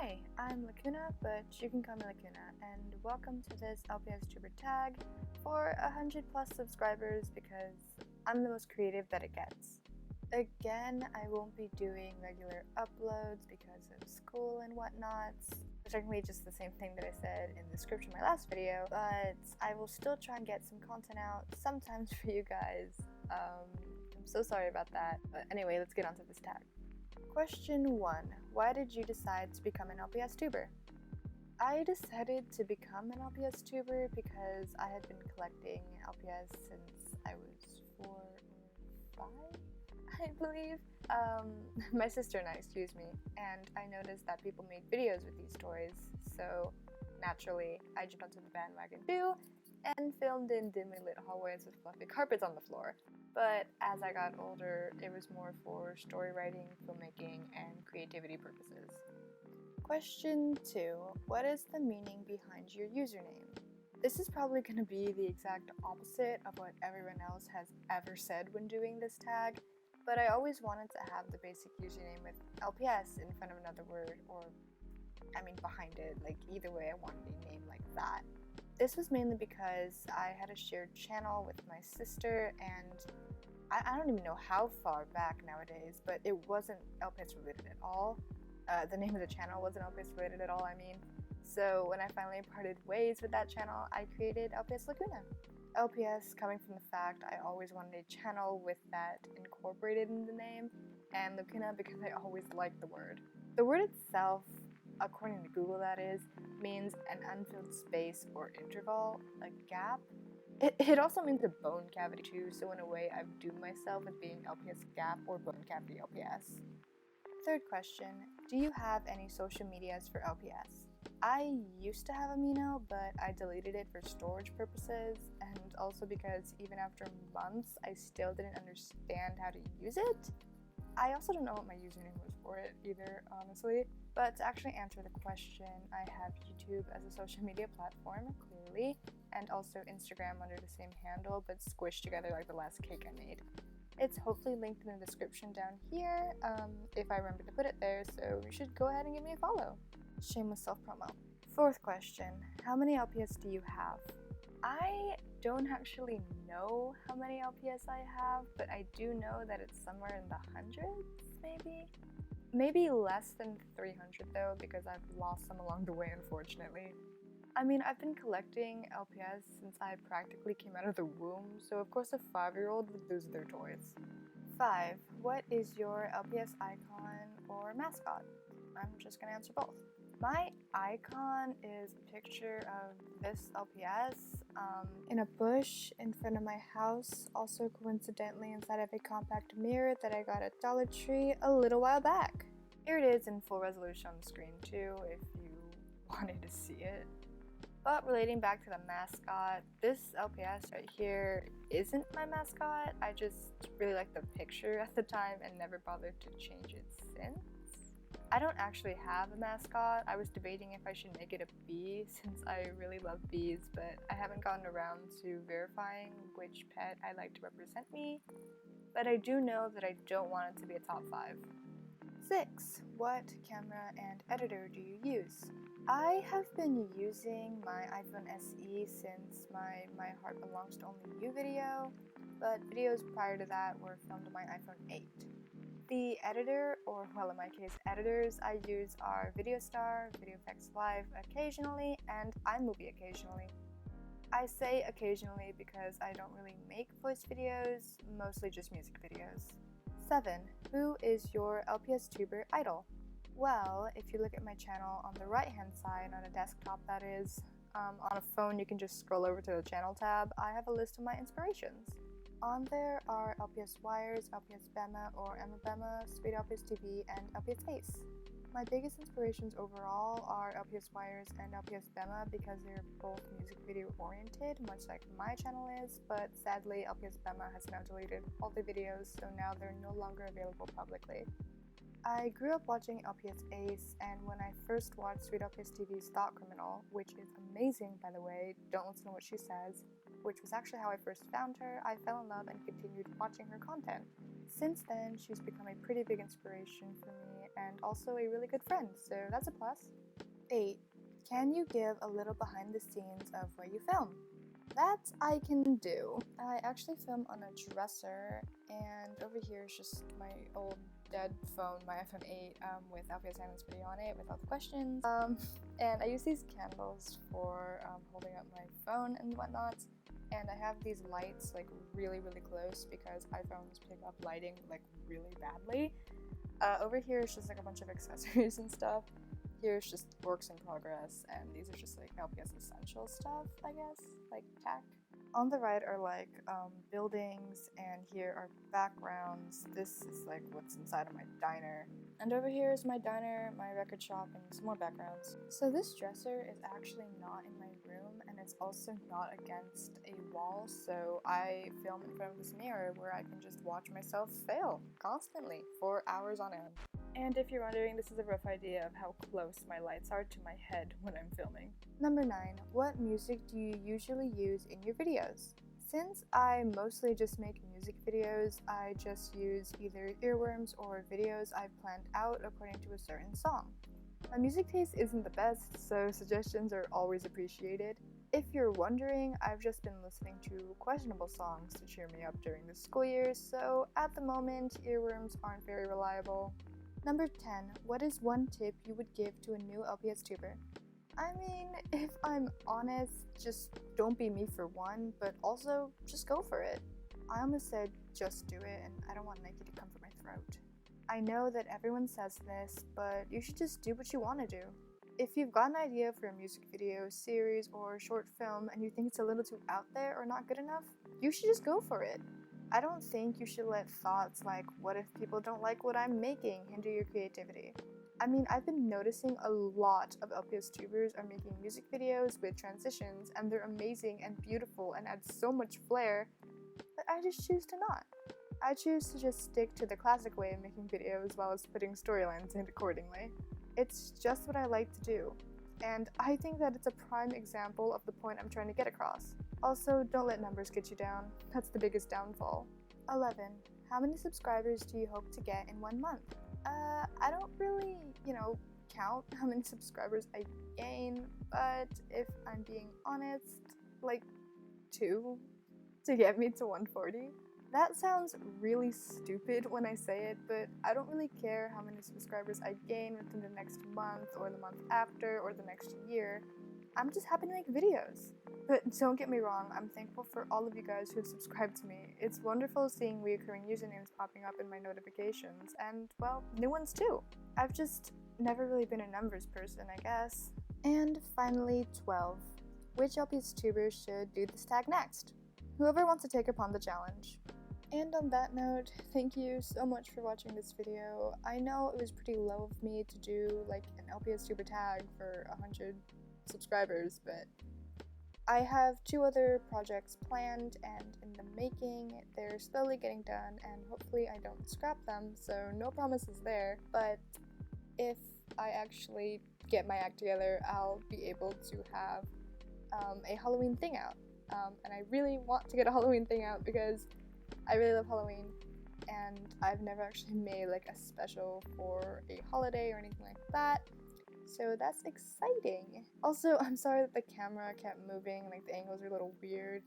Hi, I'm Lacuna, but you can call me Lacuna, and welcome to this lpstuber tag for 100 plus subscribers because I'm the most creative that it gets. Again, I won't be doing regular uploads because of school and whatnot, technically just the same thing that I said in the description of my last video, but I will still try and get some content out sometimes for you guys. I'm so sorry about that, but anyway, let's get on to this tag. Question 1. Why did you decide to become an lpstuber? I decided to become an lpstuber because I had been collecting LPS since I was 4 or 5, I believe. My sister and I, and I noticed that people made videos with these toys, so naturally I jumped onto the bandwagon too and filmed in dimly lit hallways with fluffy carpets on the floor. But as I got older, it was more for story writing, filmmaking, and creativity purposes. Question 2. What is the meaning behind your username? This is probably going to be the exact opposite of what everyone else has ever said when doing this tag, but I always wanted to have the basic username with LPS in front of another word, or behind it, like either way I wanted a name like that. This was mainly because I had a shared channel with my sister, and I don't even know how far back nowadays, but it wasn't LPS related at all. The name of the channel wasn't LPS related at all, So when I finally parted ways with that channel, I created LPS Lacuna. LPS coming from the fact I always wanted a channel with that incorporated in the name, and Lacuna because I always liked the word. The word itself, according to Google that is, means an unfilled space or interval, a gap. It also means a bone cavity too, so in a way I've doomed myself with being LPS gap or bone cavity LPS. Third question, do you have any social medias for LPS? I used to have Amino, but I deleted it for storage purposes, and also because even after months I still didn't understand how to use it. I also don't know what my username was for it either, honestly. But to actually answer the question, I have YouTube as a social media platform, clearly, and also Instagram under the same handle, but squished together like the last cake I made. It's hopefully linked in the description down here, if I remember to put it there, so you should go ahead and give me a follow. Shameless self-promo. Fourth question, how many LPS do you have? I don't actually know how many LPS I have, but I do know that it's somewhere in the hundreds, maybe? Maybe less than 300 though, because I've lost some along the way, unfortunately. I've been collecting LPS since I practically came out of the womb, so of course a 5-year-old would lose their toys. 5. What is your LPS icon or mascot? I'm just gonna answer both. My icon is a picture of this LPS in a bush in front of my house, also coincidentally inside of a compact mirror that I got at Dollar Tree a little while back. Here it is in full resolution on the screen too, if you wanted to see it. But relating back to the mascot, this LPS right here isn't my mascot. I just really liked the picture at the time and never bothered to change it since. I don't actually have a mascot. I was debating if I should make it a bee since I really love bees, but I haven't gotten around to verifying which pet I like to represent me. But I do know that I don't want it to be a top 5. 6. What camera and editor do you use? I have been using my iPhone SE since my Heart Belongs to Only You video, but videos prior to that were filmed on my iPhone 8. The editor, or well in my case editors, I use are VideoStar, VideoFX Live occasionally, and iMovie occasionally. I say occasionally because I don't really make voice videos, mostly just music videos. 7. Who is your lpstuber idol? Well, if you look at my channel on the right hand side, on a desktop that is, on a phone you can just scroll over to the channel tab, I have a list of my inspirations. On there are LPS Wires, LPS Bema or Emma Bema, Sweet LPS TV, and LPS Ace. My biggest inspirations overall are LPS Wires and LPS Bema because they're both music video oriented, much like my channel is, but sadly LPS Bema has now deleted all the videos, so now they're no longer available publicly. I grew up watching LPS Ace, and when I first watched Sweet LPS TV's Thought Criminal, which is amazing by the way, don't listen to what she says, which was actually how I first found her, I fell in love and continued watching her content. Since then, she's become a pretty big inspiration for me, and also a really good friend, so that's a plus. 8. Can you give a little behind the scenes of where you film? That I can do. I actually film on a dresser, and over here is just my old dead phone, my iPhone 8, with LPS Silence video on it, with all the questions. And I use these candles for holding up my phone and whatnot. And I have these lights like really close because iPhones pick up lighting like really badly. Over here is just like a bunch of accessories and stuff. Here's just works in progress, and these are just like LPS essential stuff, I guess, like tech. On the right are like buildings, and here are backgrounds. This is like what's inside of my diner. And over here is my diner, my record shop, and some more backgrounds. So this dresser is actually not in my room, and it's also not against a wall, so I film in front of this mirror where I can just watch myself fail constantly for hours on end. And if you're wondering, this is a rough idea of how close my lights are to my head when I'm filming. Number 9. What music do you usually use in your videos? Since I mostly just make music videos, I just use either earworms or videos I've planned out according to a certain song. My music taste isn't the best, so suggestions are always appreciated. If you're wondering, I've just been listening to questionable songs to cheer me up during the school year, so at the moment, earworms aren't very reliable. Number 10. What is one tip you would give to a new LPS tuber? I mean, if I'm honest, just don't be me for one, but also just go for it. I almost said just do it, and I don't want Nike to come for my throat. I know that everyone says this, but you should just do what you want to do. If you've got an idea for a music video, series, or short film and you think it's a little too out there or not good enough, you should just go for it. I don't think you should let thoughts like, what if people don't like what I'm making, hinder your creativity. I mean, I've been noticing a lot of LPS tubers are making music videos with transitions, and they're amazing and beautiful and add so much flair, but I just choose to not. I choose to just stick to the classic way of making videos while putting storylines in accordingly. It's just what I like to do, and I think that it's a prime example of the point I'm trying to get across. Also, don't let numbers get you down. That's the biggest downfall. 11. How many subscribers do you hope to get in 1 month? I don't really, count how many subscribers I gain, but if I'm being honest, like 2 to get me to 140. That sounds really stupid when I say it, but I don't really care how many subscribers I gain within the next month or the month after or the next year. I'm just happy to make videos. But don't get me wrong, I'm thankful for all of you guys who have subscribed to me. It's wonderful seeing reoccurring usernames popping up in my notifications, and, well, new ones too. I've just never really been a numbers person, I guess. And finally, 12. Which LPS tuber should do this tag next? Whoever wants to take upon the challenge. And on that note, thank you so much for watching this video. I know it was pretty low of me to do like an LPS tuber tag for 100 subscribers, but I have 2 other projects planned and in the making. They're slowly getting done, and hopefully I don't scrap them, so no promises there. But if I actually get my act together, I'll be able to have a Halloween thing out. And I really want to get a Halloween thing out because I really love Halloween, and I've never actually made like a special for a holiday or anything like that. So that's exciting. Also, I'm sorry that the camera kept moving, like the angles are a little weird.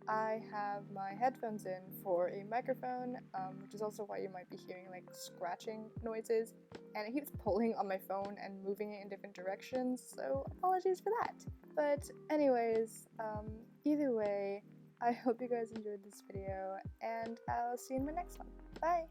I have my headphones in for a microphone, which is also why you might be hearing like scratching noises, and it keeps pulling on my phone and moving it in different directions, so apologies for that. But anyways, either way, I hope you guys enjoyed this video, and I'll see you in my next one. Bye!